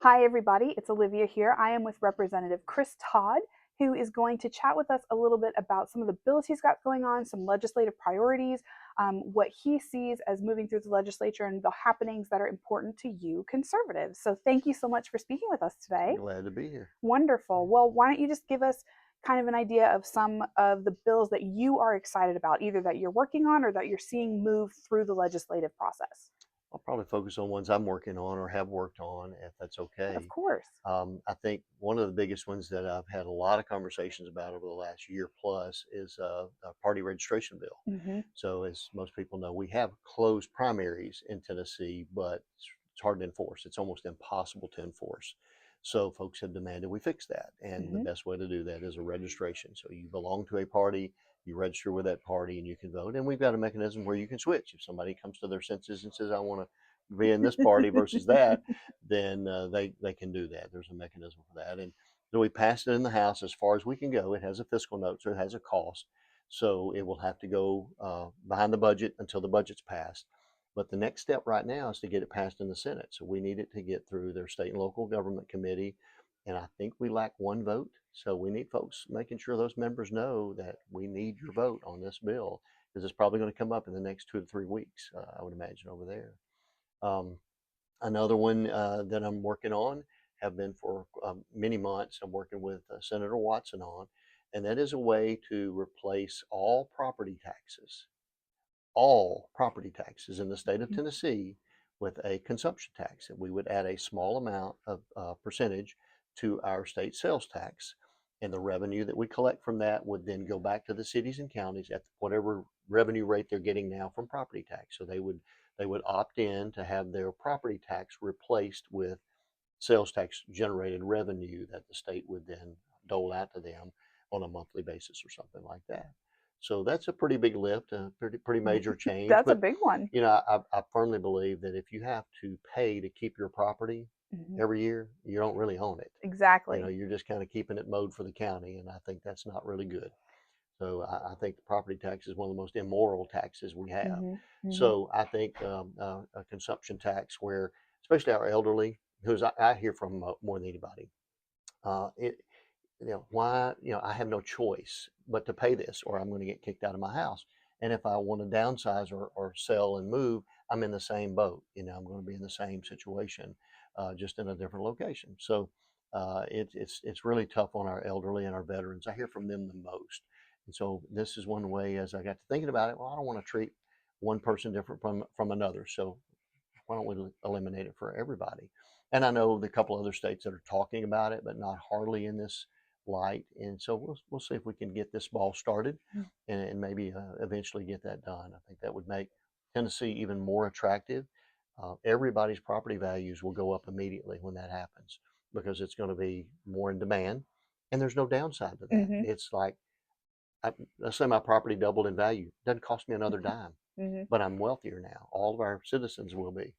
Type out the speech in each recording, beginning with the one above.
Hi, everybody. It's Olivia here. I am with Representative Chris Todd, who is going to chat with us a little bit about some of the bills he's got going on, some legislative priorities, what he sees as moving through the legislature, and the happenings that are important to you conservatives. So, thank you so much for speaking with us today. Glad to be here. Wonderful. Well, why don't you just give us kind of an idea of some of the bills that you are excited about, either that you're working on or that you're seeing move through the legislative process? I'll probably focus on ones I'm working on or have worked on, if that's Of okay. course. I think one of the biggest ones that I've had a lot of conversations about over the last year plus is a party registration bill. Hmm. So, as most people know, we have closed primaries in Tennessee, but it's hard to enforce. It's almost impossible to enforce. So, folks have demanded we fix that. And the Hmm. best way to do that is a registration. So, you belong to a party, you register with that party, and you can vote. And we've got a mechanism where you can switch. If somebody comes to their senses and says, I want to be in this party versus that, then they can do that. There's a mechanism for that. And so we passed it in the House as far as we can go. It has a fiscal note, so it has a cost. So it will have to go behind the budget until the budget's passed. But the next step right now is to get it passed in the Senate. So we need it to get through their state and local government committee. And I think we lack one vote. So we need folks making sure those members know that we need your vote on this bill because it's probably going to come up in the next 2 to 3 weeks, I would imagine, over there. Um, Another one that I'm working on, have been for many months, I'm working with Senator Watson on, and that is a way to replace all property taxes in the state of Tennessee with a consumption tax. And we would add a small amount of percentage to our state sales tax. And the revenue that we collect from that would then go back to the cities and counties at whatever revenue rate they're getting now from property tax. So they would opt in to have their property tax replaced with sales tax generated revenue that the state would then dole out to them on a monthly basis or something like that. So that's a pretty big lift, a pretty major change. That's a But big one. I firmly believe that if you have to pay to keep your property Hmm. every year, you don't really own it. Exactly. You're just kind of keeping it mowed for the county, and I think that's not really good. So I think the property tax is one of the most immoral taxes we have. Hmm. Hmm. So I think a consumption tax where, especially our elderly, who's I hear from more than anybody, it why I have no choice but to pay this, or I'm going to get kicked out of my house. And if I want to downsize or sell and move, I'm in the same boat. I'm going to be in the same situation, just in a different location. So it's really tough on our elderly and our veterans. I hear from them the most. And so this is one way, as I got to thinking about it, well, I don't want to treat one person different from another. So why don't we eliminate it for everybody? And I know the couple other states that are talking about it, but not hardly in this light. And so we'll see if we can get this ball started and maybe eventually get that done. I think that would make Tennessee even more attractive. Everybody's property values will go up immediately when that happens because it's going to be more in demand, and there's no downside to that. Hmm. It's like, let's say my property doubled in value, it doesn't cost me another dime, Hmm. but I'm wealthier now. All of our citizens will be.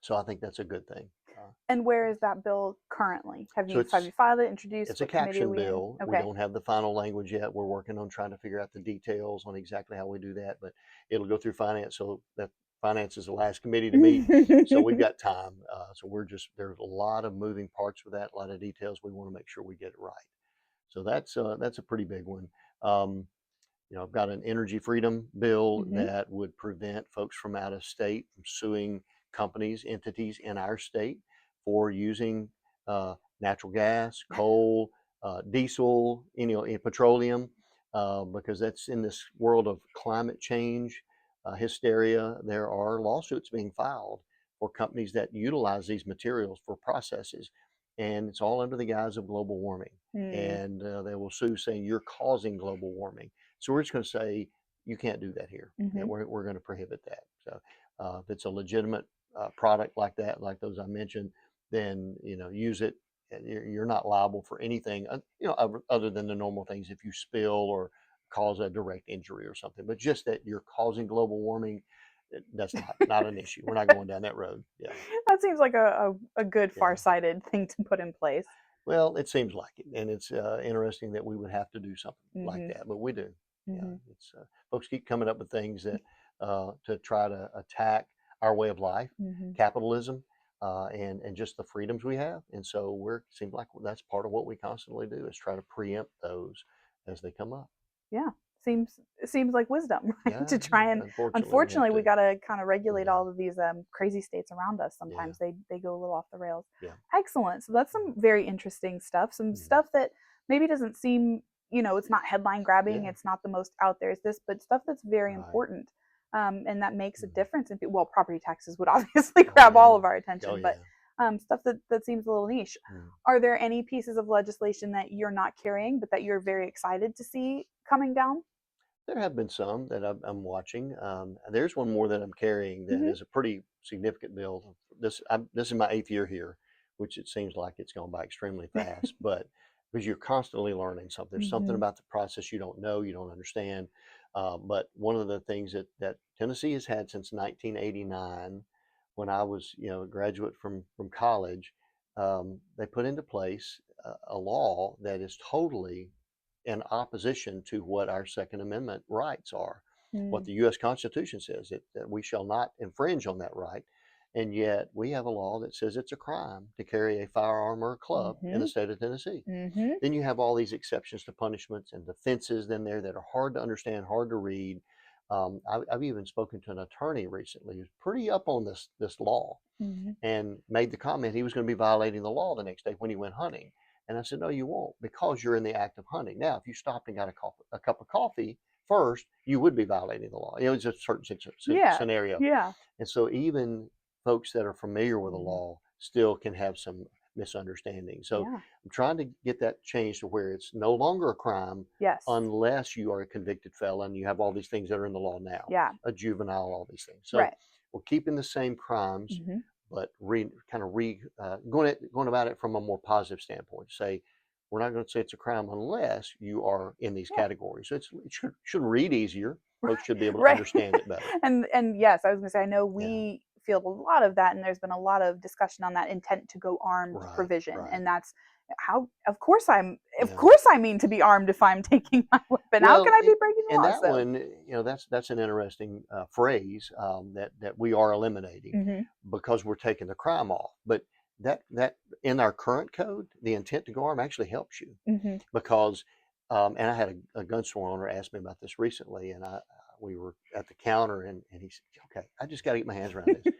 So I think that's a good thing. Uh, And where is that bill currently? Have so you have it's you filed it, introduced? it's a What committee are caption we in? bill. We Okay. don't have the final language yet. We're working on trying to figure out the details on exactly how we do that, but it'll go through finance. So that finance is the last committee to meet. So we've got time. So there's a lot of moving parts with that, a lot of details. We want to make sure we get it right. So that's a pretty big one. Um, I've got an energy freedom bill Hmm. that would prevent folks from out of state from suing companies, entities in our state for using natural gas, coal, diesel, petroleum, because that's in this world of climate change hysteria. There are lawsuits being filed for companies that utilize these materials for processes, and it's all under the guise of global warming. Mm. And they will sue saying you're causing global warming. So we're just going to say you can't do that here. Yeah, Hmm. we're going to prohibit that. So if it's a legitimate product like that, like those I mentioned, then use it. You're not liable for anything, other than the normal things if you spill or cause a direct injury or something. But just that you're causing global warming, that's not an issue. We're not going down that road. Yeah, That seems like a good yeah. far-sighted thing to put in place. Well, it seems like it, and it's interesting that we would have to do something like Hmm. that, but we do. Yeah, Hmm. it's folks keep coming up with things that to try to attack our way of life, Hmm. capitalism. and just the freedoms we have. And so seems like that's part of what we constantly do is try to preempt those as they come up. Yeah. Seems like wisdom, right? To Yeah, try and unfortunately we have unfortunately we to. got to kind of regulate Yeah, all of these crazy states around us. yeah, Sometimes they go a little off the rails. yeah. Excellent. So that's some very interesting stuff. Some Mhm. stuff that maybe doesn't seem, it's not headline grabbing. Yeah, It's not the most out there as this, but stuff that's very right. important. And that makes a Mhm. difference in well, property taxes would obviously Oh grab all yeah. of our Oh attention, but yeah. stuff that seems a little niche. Mm. Are there any pieces of legislation that you're not carrying, but that you're very excited to see coming down? There have been some that I'm watching. There's one more that I'm carrying that Mm-hmm. is a pretty significant bill. This is my 8th year here, which it seems like it's gone by extremely fast. But because you're constantly learning something, there's something Mm-hmm. about the process you don't know, you don't understand. But one of the things that Tennessee has had since 1989, when I was a graduate from college, they put into place a law that is totally in opposition to what our Second Amendment rights are, what the U.S. Constitution says, that we shall not infringe on that right. And yet we have a law that says it's a crime to carry a firearm or a club in the Mm-hmm. state of Tennessee. Mm-hmm. Then you have all these exceptions to punishments and defenses in there that are hard to understand, hard to read. I've even spoken to an attorney recently who's pretty up on this law Mm-hmm. and made the comment he was going to be violating the law the next day when he went hunting. And I said, no, you won't, because you're in the act of hunting. Now, if you stopped and got a cup of coffee first, you would be violating the law. It was a certain Yeah. scenario. Yeah. And so even folks that are familiar with the Mm-hmm. law still can have some misunderstanding. So Yeah. I'm trying to get that changed to where it's no longer a crime Yes. unless you are a convicted felon. You have all these things that are in the law now, Yeah. a juvenile, all these things. So Right. we're keeping the same crimes, Mm-hmm. but going about it from a more positive standpoint. Say we're not going to say it's a crime unless you are in these Yeah. categories. So it should read easier. Folks should be able to Right. understand it better. And yes, I was gonna say I know Yeah. we feel a lot of that, and there's been a lot of discussion on that intent to go armed Right. provision, Right. and that's how. Of Yeah. course I mean to be armed if I'm taking my weapon. How can Well, I be breaking the and law? that So. one, that's an interesting phrase that we are eliminating Mm-hmm. because we're taking the crime off. But that in our current code, the intent to go armed actually helps you Mm-hmm. because, and I had a gun store owner ask me about this recently, and we were at the counter, and he said, "Okay, I just got to get my hands around this."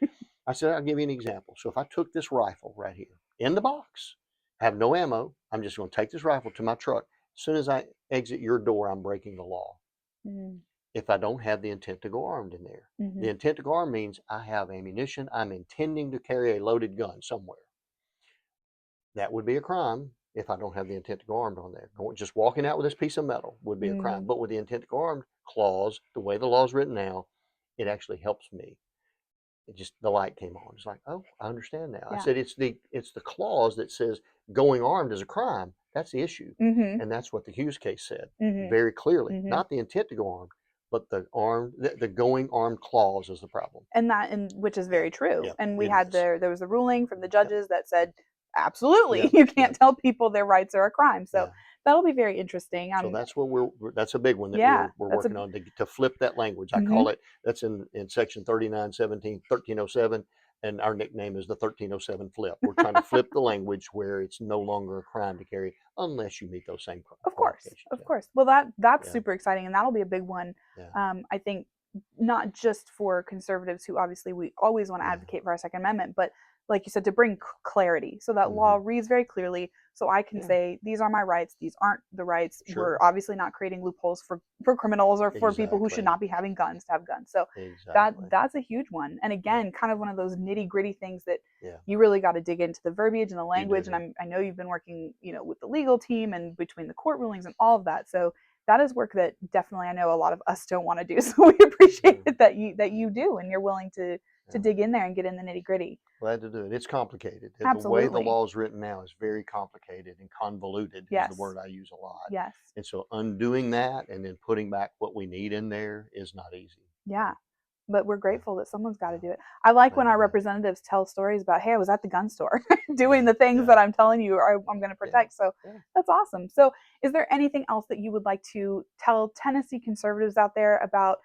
I said, "I'll give you an example. So if I took this rifle right here in the box, have no ammo, I'm just going to take this rifle to my truck. As soon as I exit your door, I'm breaking the law if I don't have the intent to go armed in there. Mm-hmm. The intent to go armed means I have ammunition. I'm intending to carry a loaded gun somewhere. That would be a crime if I don't have the intent to go armed on there. Just walking out with this piece of metal would be a crime. Mm-hmm. But with the intent to go armed clause, the way the law is written now, it actually helps me. It just the light came on. It's like, oh, I understand now. I Yeah. said it's the clause that says going armed is a crime. That's the issue, Mm-hmm. and that's what the Hughes case said Mm-hmm. very clearly. Mm-hmm. Not the intent to go armed, but the going armed clause is the problem. And which is Yeah, very true. yeah, And we it had is. there was a ruling from the Yep, judges that said absolutely yep, you can't yep, tell people their rights are a crime. So yeah. that'll be very interesting. So that's a big one that Yeah, we're that's a working on to flip that language. I mm-hmm. call it that's in section 3917 1307, and our nickname is the 1307 flip. We're trying to flip the language where it's no longer a crime to carry unless you meet those same Of course, qualifications. of Yeah, course. Well, that's yeah, super exciting, and that'll be a big one. yeah, I think not just for conservatives who obviously we always want to yeah. advocate for our Second Amendment, but like you said, to bring clarity so that law Hmm. reads very clearly, so I can Yeah, say these are my rights, these aren't the rights. We're sure. obviously not creating loopholes for criminals or for people who should Exactly. not be having guns to have guns. So Exactly. that's a huge one, and Yeah, again, kind of one of those nitty gritty things that yeah. you really got to dig into the verbiage and the You language. And do. I know you've been working, with the legal team and between the court rulings and all of that. So that is work that definitely I know a lot of us don't want to do. So we appreciate Sure. it that you do and you're willing to Yeah. dig in there and get in the nitty gritty. Glad to do it. It's complicated. The way the Absolutely. law is written now is very complicated and convoluted is the Yes. word I use a lot. Yes. And so undoing that and then putting back what we need in there is not easy. Yeah. But we're Yeah, grateful that someone's got to yeah. do it. I like Glad when to our do it. representatives tell stories about, hey, I was at the gun store doing Yeah, the things yeah, that I'm telling you I'm going to yeah, protect. So yeah. that's awesome. So, is there anything else that you would like to tell Tennessee conservatives out there about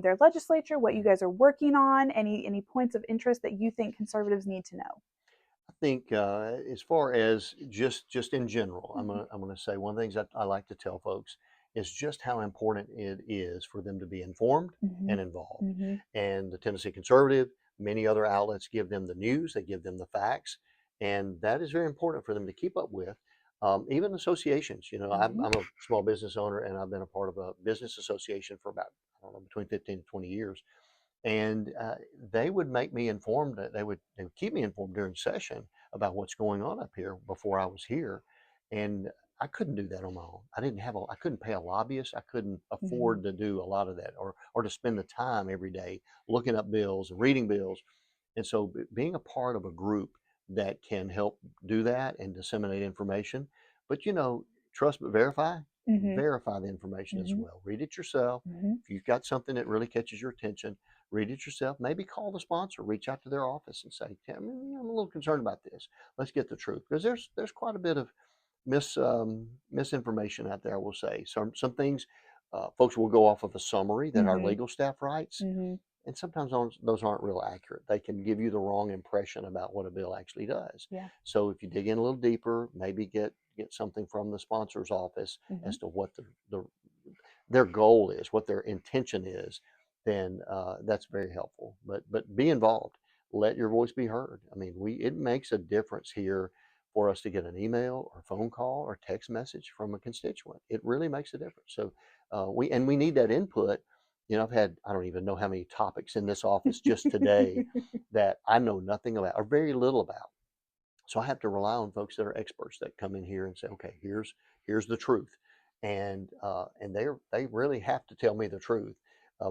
their legislature, what you guys are working on, any points of interest that you think conservatives need to know? think as far as just in general, Mhm. I'm gonna say one of the things that I like to tell folks is just how important it is for them to be informed Mhm. and involved. Mhm. And the Tennessee Conservative, many other outlets give them the news, they give them the facts, and that is very important for them to keep up with. Even associations, you know, Mhm. I'm a small business owner and I've been a part of a business association for about, I don't know, between 15 and 20 years, and they would make me informed. They would keep me informed during session about what's going on up here before I was here, and I couldn't do that on my own. I couldn't pay a lobbyist. I couldn't Mhm. afford to do a lot of that, or to spend the time every day looking up bills and reading bills. And so being a part of a group that can help do that and disseminate information, but you know, trust but verify, Mhm. verify the information as Mhm. well. Read it yourself. Mhm. If you've got something that really catches your attention, read it yourself. Maybe call the sponsor, reach out to their office and say, I'm a little concerned about this. Let's get the truth. Because there's quite a bit of misinformation out there, I will say. Some things folks will go off of a summary that our Mhm. legal staff writes, Mhm. and sometimes those aren't real accurate. They can give you the wrong impression about what a bill actually does. Yeah. So if you dig in a little deeper, maybe get something from the sponsor's office Mhm. as to what their goal is, what their intention is, then that's very helpful. But be involved. Let your voice be heard. I mean, we it makes a difference here for us to get an email or phone call or text message from a constituent. It really makes a difference. So we need that input. You know, I've had I don't even know how many topics in this office just today that I know nothing about or very little about. So I have to rely on folks that are experts that come in here and say, okay, here's the truth, and they really have to tell me the truth,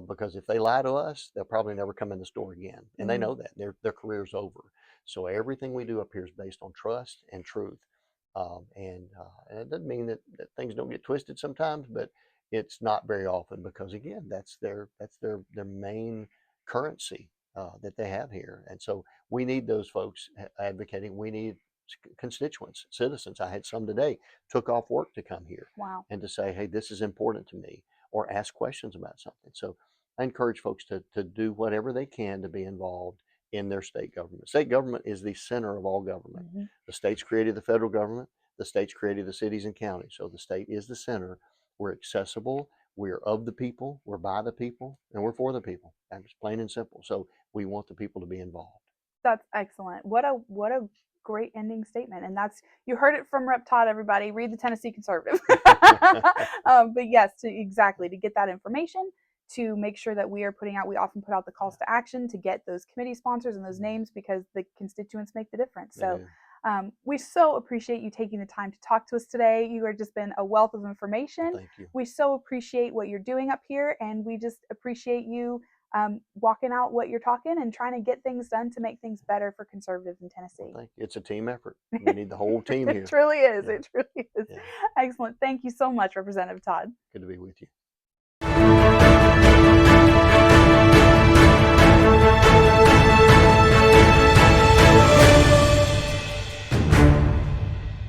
because if they lie to us, they'll probably never come in the store again, and they Mhm. know that their career's over. So everything we do up here is based on trust and truth, and it doesn't mean that things don't get twisted sometimes, but it's not very often because again, that's their main currency that they have here, and so we need those folks advocating. We need constituents, citizens. I had some today took off work to come here Wow. and to say, hey, this is important to me, or ask questions about something. So I encourage folks to do whatever they can to be involved in their state government. State government is the center of all government. Mhm. The states created the federal government, the states created the cities and counties. So the state is the center. We're accessible. We're of the people, we're by the people, and we're for the people. That's plain and simple. So we want the people to be involved. That's excellent. What a great ending statement. And that's you heard it from Rep Todd. Everybody, read the Tennessee Conservative. But yes, to exactly to get that information, to make sure that we are putting out. We often put out the calls to action to get those committee sponsors and those names because the constituents make the difference. They So do. we so appreciate you taking the time to talk to us today. You have just been a wealth of Well, information. thank you. We so appreciate what you're doing up here, and we just appreciate you walking out what you're talking and trying to get things done to make things better for conservatives in Well, Tennessee. thank you. It's a team effort. We need the whole team It here. truly is. Yeah. It truly is. Yeah. Excellent. Thank you so much, Representative Todd. Good to be with you.